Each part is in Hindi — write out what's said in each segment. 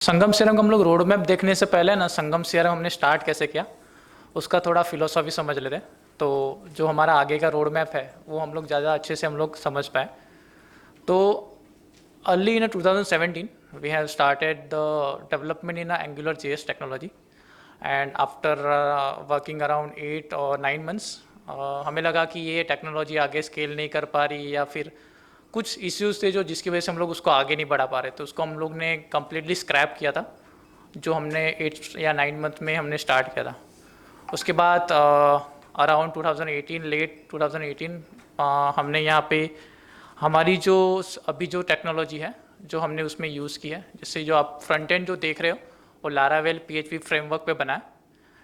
संगम सीरम का हम लोग रोड मैप देखने से पहले ना संगम सीरम हमने स्टार्ट कैसे किया उसका थोड़ा फिलोसॉफी समझ लेते हैं। तो जो हमारा आगे का रोड मैप है वो हम लोग ज़्यादा अच्छे से हम लोग समझ पाए। तो early in 2017 we have started the development in Angular JS technology and after working around 8 और 9 मंथ्स हमें लगा कि ये टेक्नोलॉजी आगे स्केल नहीं कर पा रही या फिर कुछ इश्यूज थे जो जिसकी वजह से हम लोग उसको आगे नहीं बढ़ा पा रहे। तो उसको हम लोग ने कम्प्लीटली स्क्रैप किया था जो हमने 8 या 9 मंथ में हमने स्टार्ट किया था। उसके बाद अराउंड 2018 लेट 2018 हमने यहाँ पे हमारी जो अभी जो टेक्नोलॉजी है जो हमने उसमें यूज़ की है, जिससे जो आप फ्रंट एंड जो देख रहे हो वो लारावेल PHP फ्रेमवर्क पे बना है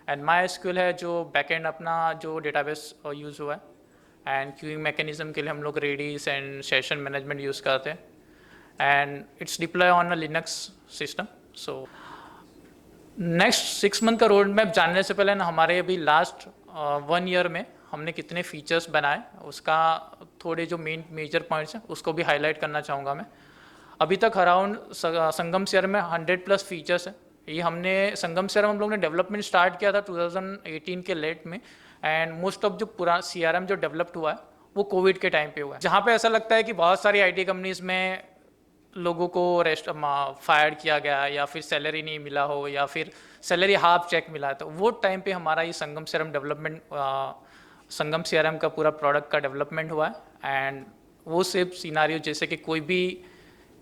एंड माई एसक्यूएल है जो बैक एंड अपना जो डेटाबेस यूज़ हुआ है एंड क्यूइंग मैकेनिज्म के लिए हम लोग Redis and session management use करते हैं and it's deploy on a Linux system. So next 6 month का रोड मैप जानने से पहले ना हमारे अभी लास्ट 1 ईयर में हमने कितने फीचर्स बनाए उसका थोड़े जो मेजर पॉइंट्स हैं उसको भी हाईलाइट करना चाहूँगा मैं। अभी तक अराउंड संगम सीआरएम में 100+ फीचर्स है। ये हमने संगम सीआरएम हम लोग ने डेवलपमेंट स्टार्ट किया था 2018 के लेट में एंड मोस्ट ऑफ जो पूरा CRM जो डेवलप्ड हुआ है वो कोविड के टाइम पे हुआ है, जहाँ पे ऐसा लगता है कि बहुत सारी IT कंपनीज में लोगों को रेस्ट फायर किया गया या फिर सैलरी नहीं मिला हो या फिर सैलरी हाफ चेक मिला है। तो वो टाइम पे हमारा ये संगम सीआरएम डेवलपमेंट संगम सीआरएम का पूरा प्रोडक्ट का डेवलपमेंट हुआ है एंड वो सिर्फ सिनारियो जैसे कि कोई भी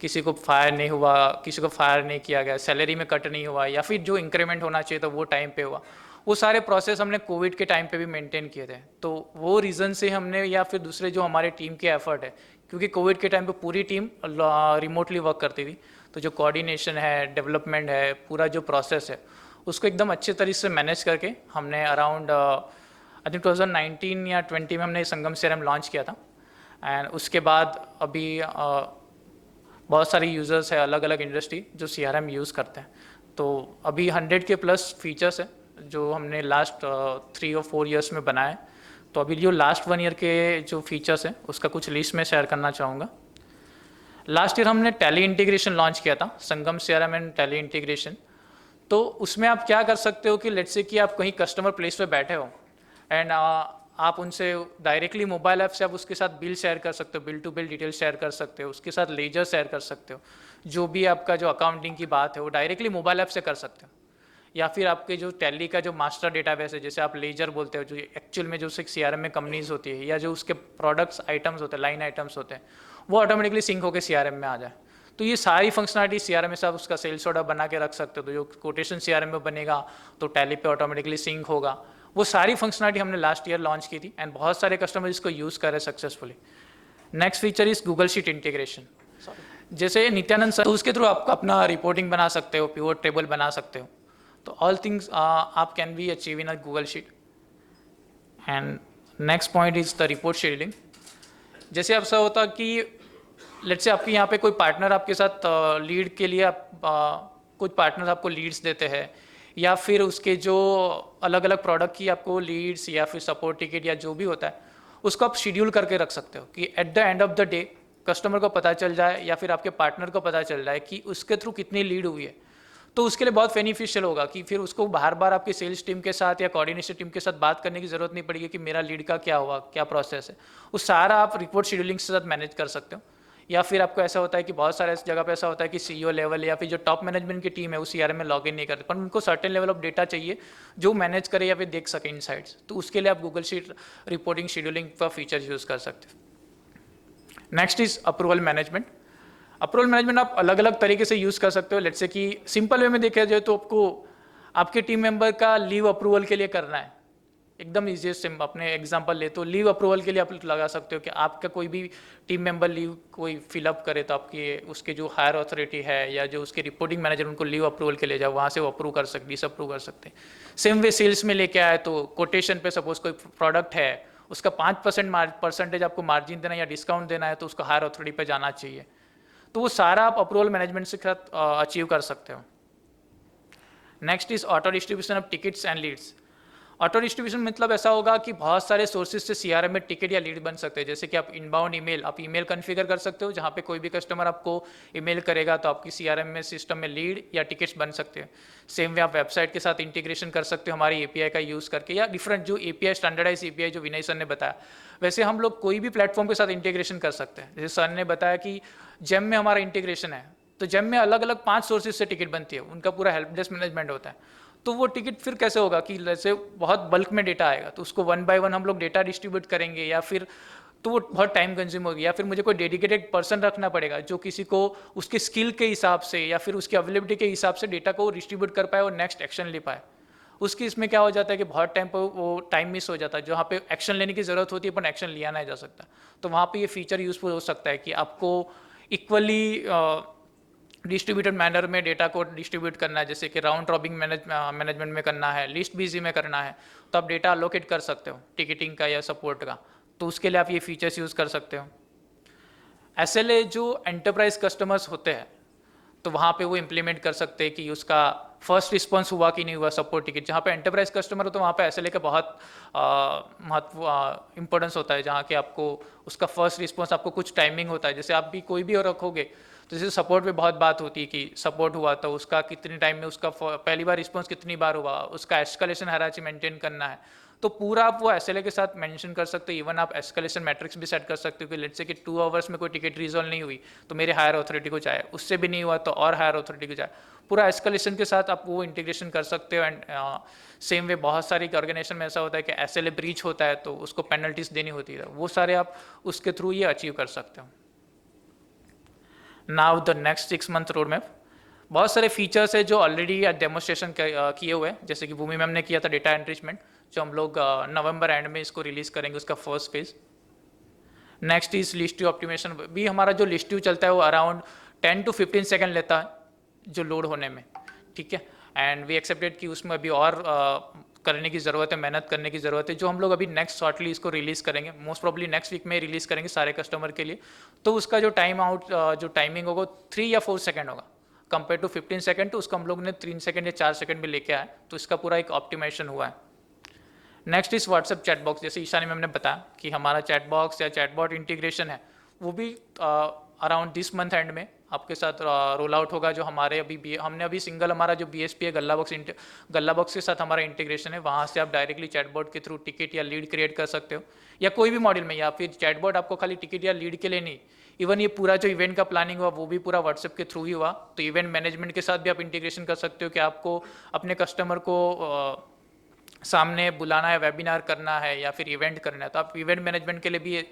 किसी को फायर नहीं हुआ, किसी को फायर नहीं किया गया, सैलरी में कट नहीं हुआ या फिर जो इंक्रीमेंट होना चाहिए था वो टाइम पे हुआ, वो सारे प्रोसेस हमने कोविड के टाइम पे भी मेंटेन किए थे। तो वो रीज़न से हमने या फिर दूसरे जो हमारे टीम के एफर्ट है, क्योंकि कोविड के टाइम पे पूरी टीम रिमोटली वर्क करती थी, तो जो कोऑर्डिनेशन है, डेवलपमेंट है, पूरा जो प्रोसेस है उसको एकदम अच्छे तरीके से मैनेज करके हमने अराउंड आई थिंक 2019 या 20 में हमने संगम सीआरएम लॉन्च किया था एंड उसके बाद अभी बहुत सारी यूज़र्स है अलग अलग इंडस्ट्री जो CRM यूज़ करते हैं। तो अभी 100+ फीचर्स है जो हमने लास्ट 3 और 4 ईयर्स में बनाए। तो अभी जो लास्ट 1 ईयर के जो फीचर्स हैं उसका कुछ लिस्ट में शेयर करना चाहूँगा। लास्ट ईयर हमने टैली इंटीग्रेशन लॉन्च किया था, संगम CRM एंड टैली इंटीग्रेशन। तो उसमें आप क्या कर सकते हो कि लेट्स से कि आप कहीं कस्टमर प्लेस पे बैठे हो एंड आप उनसे डायरेक्टली मोबाइल ऐप से आप उसके साथ बिल शेयर कर सकते हो, bill to bill detail share कर सकते हो, उसके साथ लेजर शेयर कर सकते हो, जो भी आपका जो अकाउंटिंग की बात है वो डायरेक्टली मोबाइल ऐप से कर सकते हो। या फिर आपके जो टैली का जो मास्टर डेटाबेस है जैसे आप लेजर बोलते हो, जो एक्चुअल में जो CRM में कंपनीज होती है या जो उसके प्रोडक्ट्स आइटम्स होते हैं, लाइन आइटम्स होते हैं, वो ऑटोमेटिकली सिंक होकर CRM में आ जाए। तो ये सारी फंक्शनलिटी CRM में से आप उसका सेल्स ऑर्डर बना के रख सकते हो, तो जो कोटेशन CRM में बनेगा तो टैली पे ऑटोमेटिकली सिंक होगा। वो सारी फंक्शनलिटी हमने लास्ट ईयर लॉन्च की थी एंड बहुत सारे कस्टमर इसको यूज़ कर रहे हैं successfully. Next feature is Google sheet integration. जैसे नित्यानंद सर, तो उसके थ्रू आप अपना रिपोर्टिंग बना सकते हो, पिवट टेबल बना सकते हो। तो ऑल थिंग्स आप can be achieve in a Google sheet. And next point is the report scheduling. जैसे अब ऐसा होता कि लेट्स से आपके यहाँ पे कोई पार्टनर आपके साथ लीड के लिए कुछ पार्टनर आपको लीड्स देते हैं या फिर उसके जो अलग अलग प्रोडक्ट की आपको लीड्स या फिर सपोर्ट टिकट या जो भी होता है उसको आप शेड्यूल करके रख सकते हो कि at the end of the day customer को पता चल जाए या फिर आपके पार्टनर को पता चल जाए कि उसके थ्रू कितनी लीड हुई है। तो उसके लिए बहुत बेनिफिशियल होगा कि फिर उसको बार बार आपकी सेल्स टीम के साथ या कोऑर्डिनेशन टीम के साथ बात करने की ज़रूरत नहीं पड़ेगी कि मेरा लीड का क्या हुआ, क्या प्रोसेस है। वो सारा आप रिपोर्ट शेड्यूलिंग के साथ मैनेज कर सकते हो। या फिर आपको ऐसा होता है कि बहुत सारे जगह पे ऐसा होता है कि CEO लेवल या फिर जो टॉप मैनेजमेंट की टीम है वो CRM में लॉग इन नहीं करते, पर उनको सर्टेन लेवल ऑफ डेटा चाहिए जो मैनेज करे या फिर देख सके इनसाइट्स। तो उसके लिए आप गूगल शीट रिपोर्टिंग शेड्यूलिंग का फीचर यूज़ कर सकते हो। Next is approval management. Approval management आप अलग अलग तरीके से यूज़ कर सकते हो। लेट्स से कि सिंपल वे में देखा जाए तो आपको आपके टीम मेंबर का लीव अप्रूवल के लिए करना है, एकदम ईजीएस्ट अपने एग्जांपल ले तो लीव अप्रूवल के लिए आप लगा सकते हो कि आपका कोई भी टीम मेंबर लीव कोई फिलअप करे तो आपके उसके जो हायर अथॉरिटी है या जो उसके रिपोर्टिंग मैनेजर उनको लीव अप्रूवल के लिए जाओ, वहाँ से वो अप्रूव कर सकते, डिसअप्रूव कर सकते हैं। सेम वे सेल्स में लेके आए तो कोटेशन पे सपोज कोई प्रोडक्ट है उसका 5% आपको मार्जिन देना या डिस्काउंट देना है तो उसको हायर अथॉरिटी पे जाना चाहिए। तो वो सारा आप अप्रूवल मैनेजमेंट से साथ अचीव कर सकते हो। Next is auto distribution of tickets and leads. Auto distribution मतलब ऐसा होगा कि बहुत सारे सोर्सेज से सीआरएम में टिकट या लीड बन सकते हैं। जैसे कि आप इनबाउंड ईमेल, आप ईमेल कॉन्फ़िगर कर सकते हो, जहाँ पे कोई भी कस्टमर आपको ईमेल करेगा तो आपकी सीआरएम में सिस्टम में लीड या टिकट्स बन सकते हैं। सेम वे आप वेबसाइट के साथ इंटीग्रेशन कर सकते हो हमारी एपीआई का यूज़ करके, या डिफरेंट जो एपीआई, स्टैंडर्डाइज एपीआई जो विनय सर ने बताया, वैसे हम लोग कोई भी प्लेटफॉर्म के साथ इंटीग्रेशन कर सकते हैं। जैसे सर ने बताया कि जेम में हमारा इंटीग्रेशन है, तो जेम में अलग अलग 5 सोर्सेज से टिकट बनती है, उनका पूरा हेल्प डेस्क मैनेजमेंट होता है। तो वो टिकट फिर कैसे होगा कि जैसे बहुत बल्क में डेटा आएगा तो उसको 1 बाय 1 हम लोग डेटा डिस्ट्रीब्यूट करेंगे, या फिर तो वो बहुत टाइम कंज्यूम होगी, या फिर मुझे कोई डेडिकेटेड पर्सन रखना पड़ेगा जो किसी को उसके स्किल के हिसाब से या फिर उसकी अवेलेबिलिटी के हिसाब से डेटा को डिस्ट्रीब्यूट कर पाए और नेक्स्ट एक्शन ले पाए। उसकी इसमें क्या हो जाता है कि बहुत टाइम पर वो टाइम मिस हो जाता है, जहाँ पे एक्शन लेने की ज़रूरत होती है पर एक्शन लिया नहीं जा सकता। तो वहाँ पे ये फीचर यूज़फुल हो सकता है कि आपको इक्वली डिस्ट्रीब्यूटेड मैनर में डेटा को डिस्ट्रीब्यूट करना है, जैसे कि राउंड रॉबिंग मैनेजमेंट में करना है, लिस्ट बीजी में करना है, तो आप डेटा अलोकेट कर सकते हो टिकटिंग का या सपोर्ट का, तो उसके लिए आप ये फीचर्स यूज़ कर सकते हो। एसएलए जो एंटरप्राइज कस्टमर्स होते हैं तो वहाँ पे वो इम्प्लीमेंट कर सकते हैं कि उसका फर्स्ट रिस्पॉन्स हुआ कि नहीं हुआ सपोर्ट टिकट। जहाँ पे एंटरप्राइज कस्टमर हो तो वहाँ पे एसएलए का बहुत महत्व इंपॉर्टेंस होता है, जहाँ कि आपको उसका फर्स्ट रिस्पॉन्स, आपको कुछ टाइमिंग होता है। जैसे आप भी कोई भी और रखोगे तो जैसे सपोर्ट पे बहुत बात होती है कि सपोर्ट हुआ तो उसका कितने टाइम में उसका पहली बार रिस्पॉन्स कितनी बार हुआ, उसका एस्केलेशन हायरार्की मेंटेन करना है, तो पूरा आप वो एसएलए के साथ मेंशन कर सकते हो। इवन आप एस्केलेशन मैट्रिक्स भी सेट कर सकते हो कि लेट्स से कि 2 आवर्स में कोई टिकट रिजॉल्व नहीं हुई तो मेरे हायर अथॉरिटी को जाए, उससे भी नहीं हुआ तो और हायर अथॉरिटी को जाए। पूरा एस्केलेशन के साथ आप वो इंटीग्रेशन कर सकते हो। एंड सेम वे बहुत सारी ऑर्गेनाइजेशन में ऐसा होता है कि एसएलए ब्रीच होता है तो उसको पेनल्टीज देनी होती है, वो सारे आप उसके थ्रू ये अचीव कर सकते हो। Now the next 6 month road map, बहुत सारे फीचर्स है जो ऑलरेडी डेमोस्ट्रेशन किए हुए हैं, जैसे कि भूमि मैम ने किया था डेटा एनरिचमेंट, जो हम लोग नवंबर एंड में इसको रिलीज करेंगे, उसका first phase. Next is list view optimisation, भी हमारा जो लिस्ट व्यू चलता है वो अराउंड 10 to 15 सेकंड लेता है जो लोड होने में, ठीक है। एंड वी एक्सेप्टेड कि उसमें अभी और करने की ज़रूरत है, मेहनत करने की ज़रूरत है, जो हम लोग अभी नेक्स्ट शॉर्टली इसको रिलीज़ करेंगे, मोस्ट प्रॉब्ली नेक्स्ट वीक में रिलीज़ करेंगे सारे कस्टमर के लिए। तो उसका जो टाइम आउट जो टाइमिंग होगा 3 या 4 सेकंड होगा कंपेयर टू 15 सेकंड, तो उसको हम लोग ने 3 सेकंड या 4 सेकंड में लेके आए, तो इसका पूरा एक ऑप्टिमाइजेशन हुआ है। नेक्स्ट इज व्हाट्सएप चैटबॉक्स, जैसे ईशानी मैम ने बताया कि हमारा चैटबॉक्स या चैटबॉट इंटीग्रेशन है, वो भी अराउंड दिस मंथ एंड में आपके साथ रोल आउट होगा। जो हमारे हमने अभी सिंगल हमारा जो बीएसपी है गल्ला बॉक्स के साथ हमारा इंटीग्रेशन है, वहाँ से आप डायरेक्टली चैटबॉट के थ्रू टिकट या लीड क्रिएट कर सकते हो, या कोई भी मॉडल में, या फिर चैटबॉट आपको खाली टिकट या लीड के लिए नहीं, इवन ये पूरा जो इवेंट का प्लानिंग हुआ वो भी पूरा व्हाट्सएप के थ्रू ही हुआ। तो इवेंट मैनेजमेंट के साथ भी आप इंटीग्रेशन कर सकते हो कि आपको अपने कस्टमर को सामने बुलाना है, वेबिनार करना है या फिर इवेंट करना है, तो आप इवेंट मैनेजमेंट के लिए भी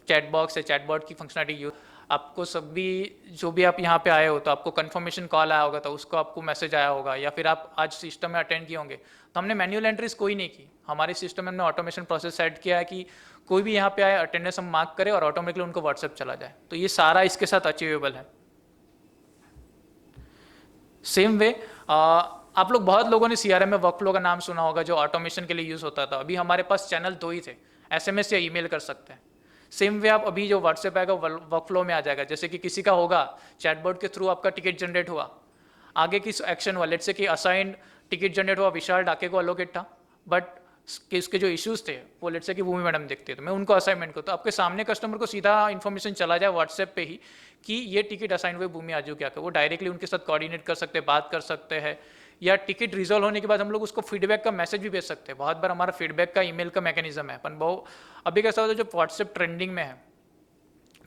चैटबॉक्स या चैटबॉट की फंक्शनलिटी यूज। आपको सभी जो भी आप यहाँ पे आए हो तो आपको कंफर्मेशन कॉल आया होगा, तो उसको आपको मैसेज आया होगा, या फिर आप आज सिस्टम में अटेंड किए होंगे। तो हमने मैन्युअल एंट्रीज कोई नहीं की, हमारे सिस्टम में हमने ऑटोमेशन प्रोसेस सेट किया है कि कोई भी यहाँ पे आए अटेंडेंस हम मार्क करें और ऑटोमेटिकली उनको व्हाट्सएप चला जाए, तो ये सारा इसके साथ अचीवेबल है। सेम वे आप लोग बहुत लोगों ने सीआरएम में वर्कफ्लो का नाम सुना होगा, जो ऑटोमेशन के लिए यूज होता था। अभी हमारे पास चैनल 2 ही थे, एसएमएस या ईमेल कर सकते हैं। सेम वे आप अभी जो व्हाट्सएप आएगा वर्कफ्लो में आ जाएगा, जैसे कि किसी का होगा चैटबॉट के थ्रू आपका टिकट जनरेट हुआ, आगे की एक्शन हुआ, लेट्स से कि असाइंड टिकट जनरेट हुआ, विशाल डाके को अलोकेट था, बट कि उसके जो इश्यूज थे वो लेट्स से कि भूमि मैडम देखते तो मैं उनको असाइनमेंट को, तो आपके सामने कस्टमर को सीधा इन्फॉर्मेशन चला जाए व्हाट्सएप पे ही कि ये टिकट असाइन हुए भूमि आजू क्या कर, वो डायरेक्टली उनके साथ कोऑर्डिनेट कर सकते हैं, बात कर सकते हैं, या टिकट रिजॉल्व होने के बाद हम लोग उसको फीडबैक का मैसेज भी भेज सकते हैं। बहुत बार हमारा फीडबैक का ईमेल का मैकेनिज्म है, अपन बहुत अभी कैसा होता है जब व्हाट्सएप ट्रेंडिंग में है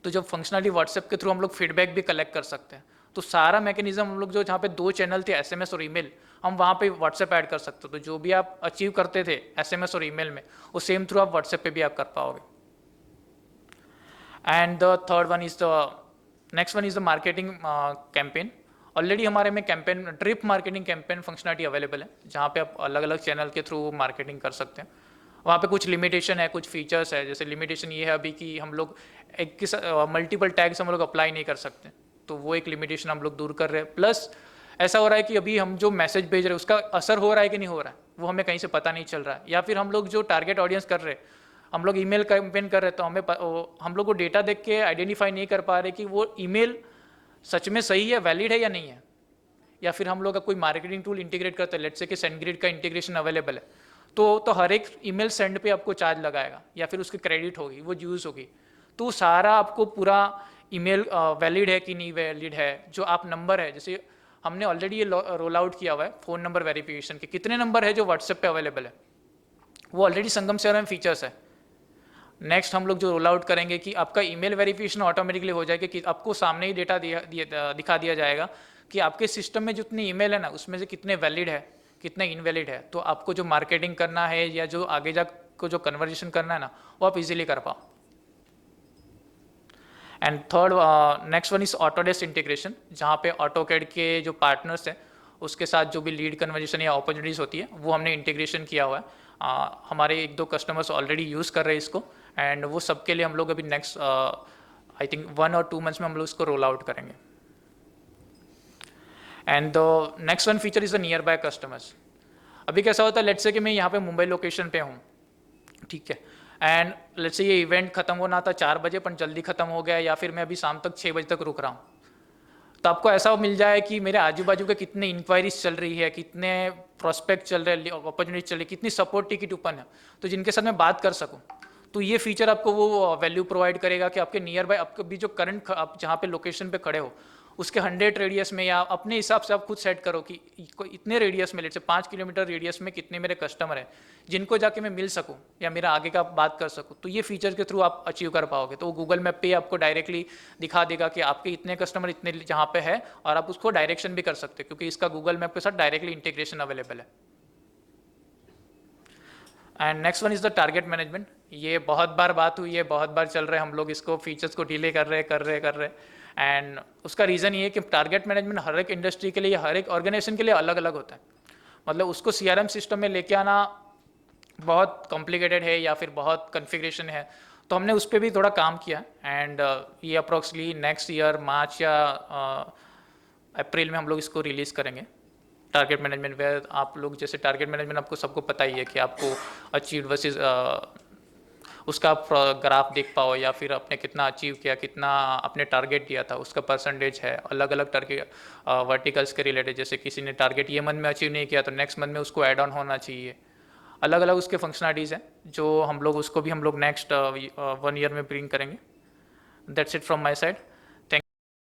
तो जब फंक्शनलिटी व्हाट्सएप के थ्रू हम लोग फीडबैक भी कलेक्ट कर सकते हैं, तो सारा मैकेनिज्म हम लोग जो जहाँ पे 2 चैनल थे एसएमएस और ईमेल, हम वहाँ पे व्हाट्सएप ऐड कर सकते हो, तो जो भी आप अचीव करते थे एसएमएस और ईमेल में वो सेम थ्रू आप व्हाट्सएप पे भी आप कर पाओगे। And the third one is the next one is the marketing campaign. Already हमारे में campaign drip marketing campaign functionality available है, जहाँ पे आप अलग अलग चैनल के थ्रू मार्केटिंग कर सकते हैं। वहाँ पे कुछ लिमिटेशन है, कुछ फीचर्स है, जैसे लिमिटेशन ये है अभी कि हम लोग एक मल्टीपल टैग्स हम लोग अप्लाई नहीं कर सकते, तो वो एक लिमिटेशन हम लोग दूर कर रहे हैं। प्लस ऐसा हो रहा है कि अभी हम जो मैसेज भेज रहे हैं उसका असर हो रहा है कि नहीं हो रहा है वो हमें कहीं से पता नहीं चल रहा है, या फिर हम लोग जो टारगेट ऑडियंस कर रहे हैं, हम लोग ईमेल कैंपेन कर रहे हैं, तो हम लोग को डेटा देख के आइडेंटिफाई नहीं कर पा रहे कि वो ईमेल सच में सही है, वैलिड है या नहीं है, या फिर हम लोग कोई मार्केटिंग टूल इंटीग्रेट करते हैं, लेट्स से कि सेंडग्रिड का इंटीग्रेशन अवेलेबल है, तो हर एक ईमेल सेंड पे आपको चार्ज लगाएगा या फिर उसकी क्रेडिट होगी, वो यूज़ होगी। तो सारा आपको पूरा ईमेल वैलिड है कि नहीं वैलिड है, जो आप नंबर है, जैसे हमने ऑलरेडी ये रोल आउट किया हुआ है फ़ोन नंबर वेरिफिकेशन के, कितने नंबर है जो व्हाट्सएप पे अवेलेबल है, वो ऑलरेडी संगम CRM में फीचर्स है। नेक्स्ट हम लोग जो रोल आउट करेंगे कि आपका ईमेल वेरिफिकेशन ऑटोमेटिकली हो जाएगा, कि आपको सामने ही डेटा दिखा दिया जाएगा कि आपके सिस्टम में जितनी ईमेल है ना, उसमें से कितने वैलिड है कितने इनवैलिड है। तो आपको जो मार्केटिंग करना है या जो आगे जा को जो कन्वर्जेशन करना है ना, वो आप इजीली कर पाओ। And third next one is Autodesk integration, जहाँ पे ऑटोकैड के जो पार्टनर्स हैं उसके साथ जो भी लीड कन्वर्जेशन या अपॉर्चुनिटीज़ होती है वो हमने इंटीग्रेशन किया हुआ है। हमारे 1-2 कस्टमर्स ऑलरेडी यूज़ कर रहे हैं इसको, एंड वो सबके लिए हम लोग अभी नेक्स्ट आई थिंक 1 और 2 मंथ्स में हम लोग इसको रोल आउट करेंगे। And the next one feature is the near by customers. अभी कैसा होता है, लेट्स से कि मैं यहाँ पे मुंबई लोकेशन पे हूँ, ठीक है, एंड लेट्स से ये इवेंट खत्म होना था 4 बजे पर जल्दी खत्म हो गया, या फिर मैं अभी शाम तक 6 बजे तक रुक रहा हूँ, तो आपको ऐसा मिल जाए कि मेरे आजू बाजू के कितने इंक्वायरीज चल रही है, कितने प्रोस्पेक्ट चल रहे हैं, अपॉर्चुनिटी चल रही है, कितनी सपोर्ट टिकट ओपन है, तो जिनके साथ मैं बात कर सकूं। तो ये फीचर आपको वो वैल्यू प्रोवाइड करेगा कि आपके नियर बाय, आपके भी जो करंट आप जहाँ पे लोकेशन पे खड़े हो उसके 100 रेडियस में, या अपने हिसाब से आप खुद सेट करो कि इतने रेडियस में, लेट से 5 किलोमीटर रेडियस में कितने मेरे कस्टमर हैं जिनको जाके मैं मिल सकूं या मेरा आगे का बात कर सकूं। तो ये फीचर के थ्रू आप अचीव कर पाओगे। तो वो गूगल मैप पे आपको डायरेक्टली दिखा देगा कि आपके इतने कस्टमर इतने जहाँ पे है, और आप उसको डायरेक्शन भी कर सकते हो क्योंकि इसका गूगल मैप के साथ डायरेक्टली इंटीग्रेशन अवेलेबल है। And next one is the target management. ये बहुत बार बात हुई है, बहुत बार चल रहे हैं हम लोग इसको, फीचर्स को डिले कर रहे एंड उसका रीज़न ये है कि टारगेट मैनेजमेंट हर एक इंडस्ट्री के लिए, हर एक ऑर्गेनाइजेशन के लिए अलग अलग होता है। मतलब उसको CRM सिस्टम में लेके आना बहुत कॉम्प्लिकेटेड है या फिर बहुत कन्फिग्रेशन है, तो हमने उस पर भी थोड़ा काम किया। एंड ये अप्रोक्सली नेक्स्ट ईयर मार्च या अप्रैल में हम लोग इसको रिलीज़ करेंगे। टारगेट मैनेजमेंट वेयर आप लोग, जैसे टारगेट मैनेजमेंट आपको सबको पता ही है कि आपको अचीव वर्सेस उसका आप ग्राफ देख पाओ, या फिर आपने कितना अचीव किया, कितना आपने टारगेट दिया था उसका परसेंटेज है। अलग अलग टारगेट वर्टिकल्स के रिलेटेड, जैसे किसी ने टारगेट ये मंथ में अचीव नहीं किया तो नेक्स्ट मंथ में उसको ऐड ऑन होना चाहिए। अलग अलग उसके फंक्शनलिटीज़ हैं जो हम लोग उसको भी हम लोग नेक्स्ट 1 ईयर में ब्रिंग करेंगे। That's it from my side.